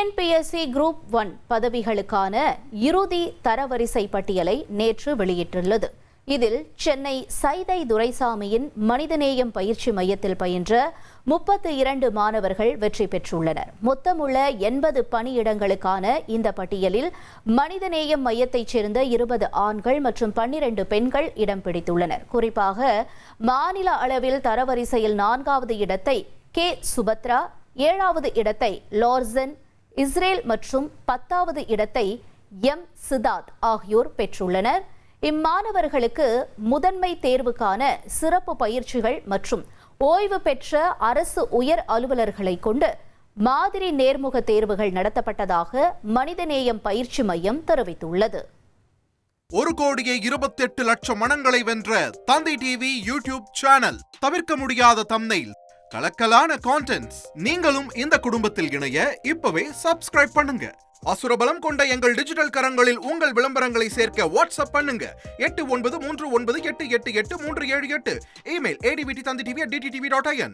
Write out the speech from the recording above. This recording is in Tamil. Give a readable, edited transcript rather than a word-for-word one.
டிஎன்பிஎஸ்சி குரூப் 1 பதவிகளுக்கான இறுதி தரவரிசை பட்டியலை நேற்று வெளியிட்டுள்ளது. இதில் சென்னை சைதை துரைசாமியின் மனிதநேயம் பயிற்சி மையத்தில் பயின்ற 32 மாணவர்கள் வெற்றி பெற்றுள்ளனர். மொத்தமுள்ள 80 பணியிடங்களுக்கான இந்த பட்டியலில் மனிதநேயம் மையத்தைச் சேர்ந்த 20 ஆண்கள் மற்றும் 12 பெண்கள் இடம் பிடித்துள்ளனர். குறிப்பாக மாநில அளவில் தரவரிசையில் 4வது இடத்தை கே சுபத்ரா, 7வது இடத்தை லார்சன் இஸ்ரேல் மற்றும் 10வது இடத்தை எம் சிதாத் ஆகியோர் பெற்றுள்ளனர். இம்மாணவர்களுக்கு முதன்மை தேர்வுக்கான சிறப்பு பயிற்சிகள் மற்றும் ஓய்வு பெற்ற அரசு உயர் அலுவலர்களை கொண்டு மாதிரி நேர்முக தேர்வுகள் நடத்தப்பட்டதாக மனிதநேயம் பயிற்சி மையம் தெரிவித்துள்ளது. 1,28,00,000 மனங்களை வென்ற தந்தி டிவி யூடியூப் சேனல். தவிர்க்க முடியாத தம்ப்நெயில், கலக்கலான கான்டென்ட்ஸ். நீங்களும் இந்த குடும்பத்தில் இணைய இப்பவே சப்ஸ்கிரைப் பண்ணுங்க. அசுரபலம் கொண்ட எங்கள் டிஜிட்டல் கரங்களில் உங்கள் விளம்பரங்களை சேர்க்க வாட்ஸ்அப் பண்ணுங்க. 8939888378. Email advtthanditv@dttv.in.